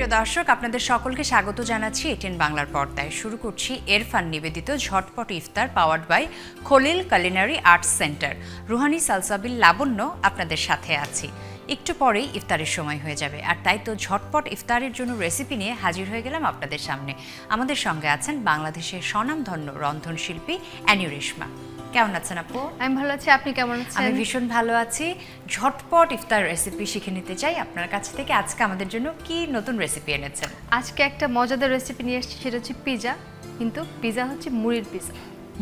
প্রিয় দর্শক, আপনাদের সকলকে স্বাগত জানাচ্ছি এটিএন বাংলার পর্দায়। শুরু করছি এরফান নিবেদিত ঝটপট ইফতার powered by Khalil culinary arts centre. Ruhani Salsabil Labonno আপনাদের সাথে আছি। একটু পরেই ইফতারের সময় হয়ে যাবে, আর তাই তো ঝটপট ইফতারের জন্য রেসিপি নিয়ে হাজির হয়ে গেলাম আপনাদের সামনে। আমাদের সঙ্গে আছেন বাংলাদেশের স্বনামধন্য রন্ধনশিল্পী অ্যানি রেশমা। কেমন আছেন আপু? আমি ভালো আছি, আপনি কেমন আছেন? আমি ভীষণ ভালো আছি। ঝটপট ইফতার রেসিপি শিখে নিতে চাই আপনার কাছ থেকে। আজকে আমাদের জন্য কি নতুন রেসিপি এনেছেন? আজকে একটা মজাদার রেসিপি নিয়ে এসেছি, সেটা হচ্ছে পিজা। কিন্তু পিজা হচ্ছে মুড়ির পিজা।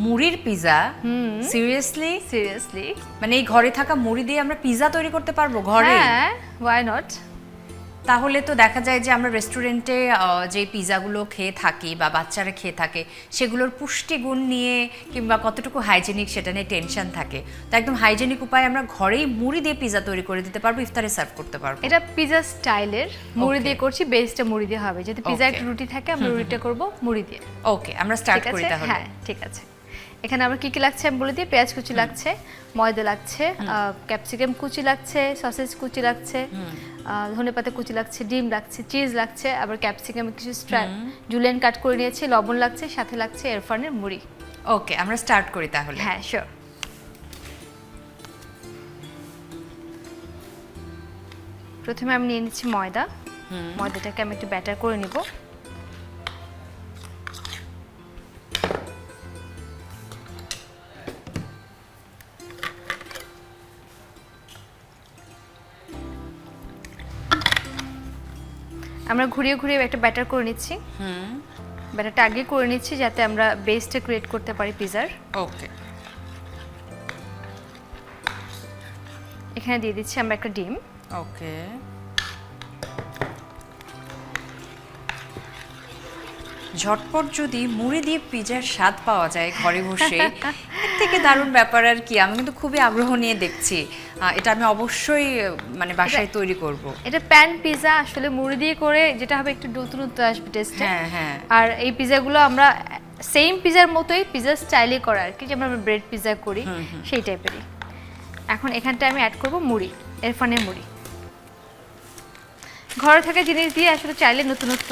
মুড়ির পিজা? সিরিয়াসলি? সিরিয়াসলি, মানে এই ঘরে থাকা মুড়ি দিয়ে আমরা পিজা তৈরি করতে পারবো ঘরে? হ্যাঁ, ওয়াই নট। তাহলে তো দেখা যায় যে আমরা রেস্টুরেন্টে যে পিজাগুলো খেয়ে থাকি বা বাচ্চারা খেয়ে থাকে, সেগুলোর পুষ্টিগুণ নিয়ে কিংবা কতটুকু হাইজেনিক সেটা নিয়ে টেনশন থাকে। তো একদম হাইজেনিক উপায়ে আমরা ঘরেই মুড়ি দিয়ে পিজা তৈরি করে দিতে পারবো, ইফতারে সার্ভ করতে পারবো। এটা পিজা স্টাইলের মুড়ি দিয়ে করছি, বেসটা মুড়ি দিয়ে হবে। যদি পিজা একটা রুটি থাকে, আমরা রুটিটা করব মুড়ি দিয়ে। ওকে, আমরা স্টার্ট করি তাহলে। হ্যাঁ, ঠিক আছে। এখানে আমরা কি কি লাগছে আমি বলে দিই। পেঁয়াজ কুচি লাগছে, ময়দা লাগছে, ক্যাপসিকাম কুচি লাগছে, সসেজ কুচি লাগছে, ধনেপাতা কুচি লাগছে, ডিম লাগছে, চিজ লাগছে, আবার ক্যাপসিকাম কিছু জুলিয়ান কাট করে নিয়েছি, লবণ লাগছে, সাথে লাগছে এরফানের মুড়ি। ওকে, আমরা স্টার্ট করি তাহলে। হ্যাঁ, শিওর। প্রথমে আমি নিয়ে নিচ্ছি ময়দা। ময়দাটাকে আমি একটু ব্যাটার করে নিব। আমরা ঘুরিয়ে ঘুরিয়ে একটা ব্যাটার করে নিচ্ছি। ব্যাটারটা আগে করে নিচ্ছি যাতে আমরা বেসটা ক্রিয়েট করতে পারি পিজার। ওকে, এখানে দিয়ে দিচ্ছি আমরা একটা ডিম। ওকে, ঝটপট যদি মুড়ি দিয়ে পিজার স্বাদ পাওয়া যায় ঘরে বসে, এর থেকে দারুণ ব্যাপার আর কি। আমি কিন্তু খুবই আগ্রহ নিয়ে দেখছি। এটা আমি অবশ্যই মানে বাসায় তৈরি করব। এটা প্যান পিজা, আসলে মুড়ি দিয়ে করে যেটা হবে একটু নতুনত্ব আসবে টেস্টে। হ্যাঁ হ্যাঁ। আর এই পিজাগুলো আমরা সেম পিজার মতোই পিজা স্টাইলে করা আর কি, যেমন আমরা ব্রেড পিজা করি সেই টাইপেরই। এখন এখানটা আমি অ্যাড করব মুড়ি, এরফানের মুড়ি। ঘরে থাকা জিনিস দিয়ে আসলে চাইলে নতুনত্ব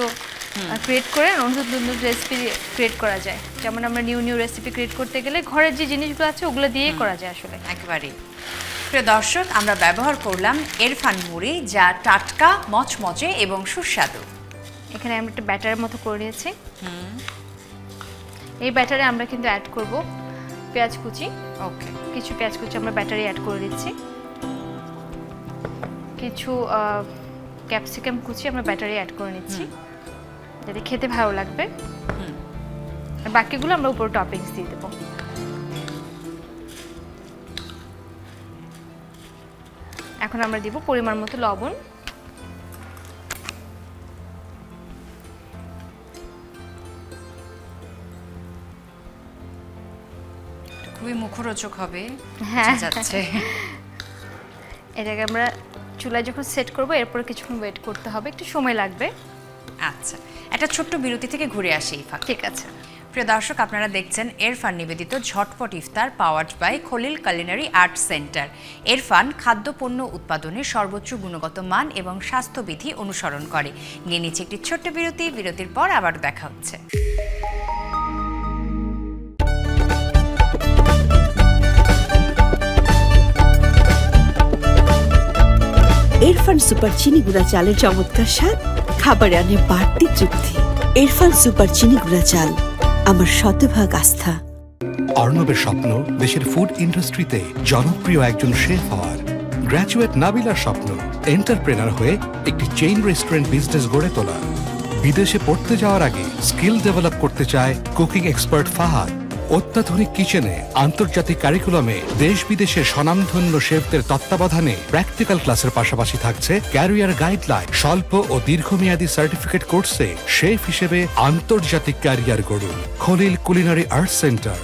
ক্রিয়েট করে নতুন নতুন রেসিপি ক্রিয়েট করা যায়। যেমন আমরা নিউ রেসিপি ক্রিয়েট করতে গেলে ঘরের যে জিনিসগুলো আছে ওগুলো দিয়েই করা যায় আসলে। একেবারেই। প্রিয় দর্শক, আমরা ব্যবহার করলাম এরফান মুড়ি, যা টাটকা, মচমচে এবং সুস্বাদু। এখানে আমরা একটা ব্যাটারের মতো করে নিয়েছি। এই ব্যাটারে আমরা কিন্তু অ্যাড করব পেঁয়াজ কুচি। ওকে, কিছু পেঁয়াজ কুচি আমরা ব্যাটারে অ্যাড করে দিচ্ছি। কিছু ক্যাপসিকাম কুচি আমরা ব্যাটারে অ্যাড করে নিচ্ছি, যাতে খেতে ভালো লাগবে। আর বাকিগুলো আমরা উপরে টপিংস দিয়ে দেবো। এখন আমরা দিব পরিমাণ মতো লবণ। খুবই মুখরোচক হবে। হ্যাঁ, যাচ্ছে। এটাকে আমরা চুলায় যখন সেট করব, এরপরে কিছুক্ষণ ওয়েট করতে হবে, একটু সময় লাগবে। আচ্ছা, একটা ছোট্ট বিরতি থেকে ঘুরে আসি। ঠিক আছে। প্রিয় দর্শক, আপনারা দেখছেন এরফান নিবেদিত ঝটপট ইফতার powered by Khalil culinary arts centre. Erfan খাদ্যপণ্য উৎপাদনে সর্বোচ্চ গুণগত মান এবং স্বাস্থ্যবিধি অনুসরণ করে। নিয়ে নিচ্ছে একটি ছোট্ট বিরতি। বিরতির পর আবার দেখা হচ্ছে। এরফান সুপার চিনি গুঁড়া চালের চমৎকার স্বাদ খাবারে আনে বাড়তি তৃপ্তি। এরফান সুপার চিনি গুঁড়া চাল, আমার শতভাগ আস্থা। অর্ণবের স্বপ্ন দেশের ফুড ইন্ডাস্ট্রিতে জনপ্রিয় একজন শেফ হওয়ার। গ্র্যাজুয়েট নাবিলার স্বপ্ন এন্টারপ্রেনার হয়ে একটি চেইন রেস্টুরেন্ট বিজনেস গড়ে তোলা। বিদেশে পড়তে যাওয়ার আগে স্কিল ডেভেলপ করতে চায় কুকিং এক্সপার্ট ফাহাদ। অত্যাধুনিক কিচেনে, আন্তর্জাতিক কারিকুলামে দেশ বিদেশের স্বনামধন্য শেফদের তত্ত্বাবধানে প্র্যাকটিক্যাল ক্লাসের পাশাপাশি থাকছে ক্যারিয়ার গাইডলাইন। স্বল্প ও দীর্ঘমেয়াদী সার্টিফিকেট কোর্সে শেফ হিসেবে আন্তর্জাতিক ক্যারিয়ার গড়ুন। Khalil culinary arts centre.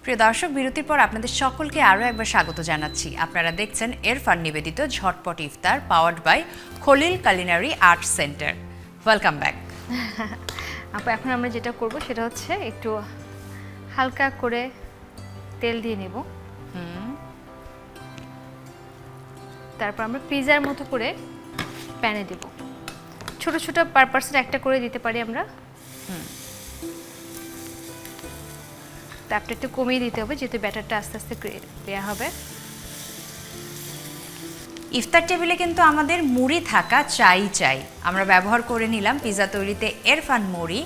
প্রিয় দর্শক, বিরতির পর আপনাদের সকলকে আরও একবার স্বাগত জানাচ্ছি। আপনারা দেখছেন এরফান নিবেদিত ঝটপট ইফতার powered by Khalil culinary arts centre. Welcome back. আপু, এখন আমরা যেটা করব সেটা হচ্ছে একটু হালকা করে তেল দিয়ে নেব। তারপর আমরা পিজার মতো করে প্যানে দেব। ছোট ছোট পার পার্সন একটা করে দিতে পারি আমরা। তাপটা একটু কমিয়ে দিতে হবে যেহেতু ব্যাটারটা আস্তে আস্তে দেওয়া হবে। ইফতার টেবিলে কিন্তু আমাদের মুড়ি থাকা চাই। আমরা ব্যবহার করে নিলাম পিৎজা তৈরিতে এরফান মুড়ি,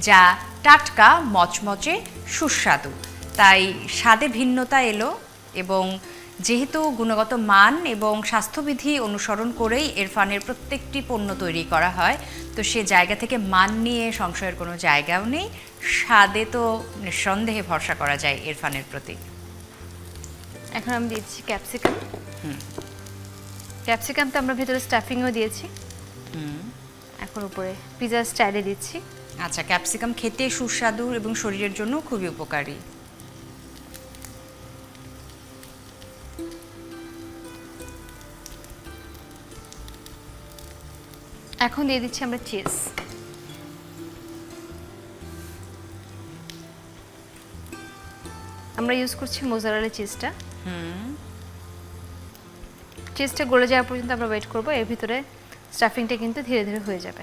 যা টাটকা, মচমচে, সুস্বাদু। তাই স্বাদে ভিন্নতা এলো এবং যেহেতু গুণগত মান এবং স্বাস্থ্যবিধি অনুসরণ করেই এরফানের প্রত্যেকটি পণ্য তৈরি করা হয়, তো সে জায়গা থেকে মান নিয়ে সংশয়ের কোনো জায়গাও নেই। স্বাদে তো নিঃসন্দেহে ভরসা করা যায় এরফানের প্রতি। এখন আমি দিচ্ছি ক্যাপসিকাম। ক্যাপসিকাম তো আমরা ভেতরে স্টাফিংও দিয়েছি। এখন উপরে পিৎজা স্টাইলে দিচ্ছি। আচ্ছা, ক্যাপসিকাম খেতে সুস্বাদু এবং শরীরের জন্য খুবই উপকারী। এখন দিয়ে দিচ্ছি আমরা চিজ। আমরা ইউজ করছি মোজারেলা চিজটা। চিজটা গলে যাওয়া পর্যন্ত আমরা ওয়েট করব। এর ভিতরে স্টাফিংটা কিন্তু ধীরে ধীরে হয়ে যাবে।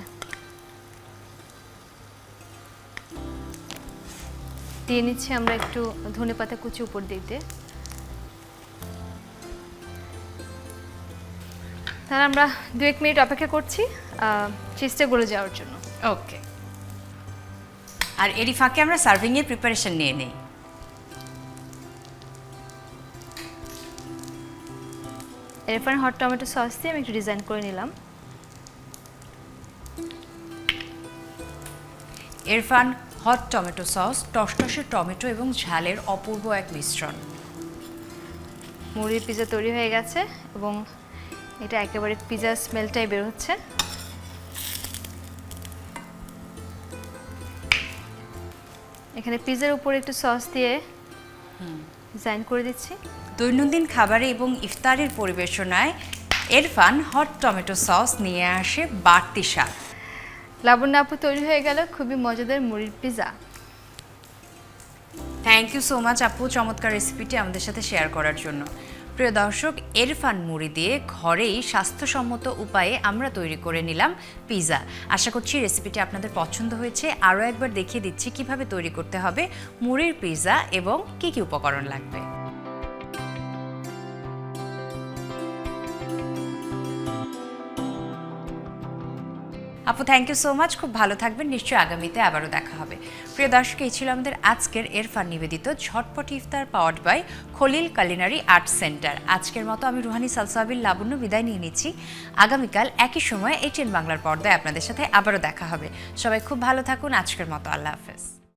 দিয়ে নিচ্ছি আমরা একটু ধনেপাতা কুচি উপর দিতে। তাহলে আমরা 2-1 মিনিট অপেক্ষা করছি চিজটা গলে যাওয়ার জন্য। ওকে, আর এরই ফাঁকে আমরা সার্ভিংয়ের প্রিপারেশন নিয়ে নেই। এরফান হট টমেটো সস দিয়ে আমি একটু ডিজাইন করে নিলাম। এরফান হট টমেটো সস টসটসে টমেটো এবং ঝালের অপূর্ব এক মিশ্রণ। মুড়ির পিৎজা তৈরি হয়ে গেছে এবং এটা একেবারে পিৎজা স্মেলটাই বের হচ্ছে। এখানে পিৎজার উপরে একটু সস দিয়ে ডিজাইন করে দিচ্ছি। দৈনন্দিন খাবারে এবং ইফতারের পরিবেশনায় এরফান হট টমেটো সস নিয়ে আসে বাড়তি স্বাদ। লাবণ্য আপু, তৈরি হয়ে গেল খুবই মজাদার মুড়ির pizza. Thank you so much আপু, চমৎকার রেসিপিটি আমাদের সাথে শেয়ার করার জন্য। প্রিয় দর্শক, এরফান মুড়ি দিয়ে ঘরেই স্বাস্থ্যসম্মত উপায়ে আমরা তৈরি করে নিলাম পিৎজা। আশা করছি রেসিপিটি আপনাদের পছন্দ হয়েছে। আরও একবার দেখিয়ে দিচ্ছি কিভাবে তৈরি করতে হবে মুড়ির পিৎজা এবং কী কী উপকরণ লাগবে। আপু, থ্যাংক ইউ সো মাচ, খুব ভালো থাকবেন। নিশ্চয়ই আগামীতে আবারও দেখা হবে। প্রিয় দর্শক, এই ছিল আমাদের আজকের এরফান নিবেদিত ঝটপট ইফতার powered by Khalil culinary art centre. আজকের মতো আমি রুহানি সালসাবিল লাবণ্য বিদায় নিয়ে নিচ্ছি। আগামীকাল একই সময় ATN বাংলার পর্দায় আপনাদের সাথে আবারও দেখা হবে। সবাই খুব ভালো থাকুন। আজকের মতো আল্লাহ হাফেজ।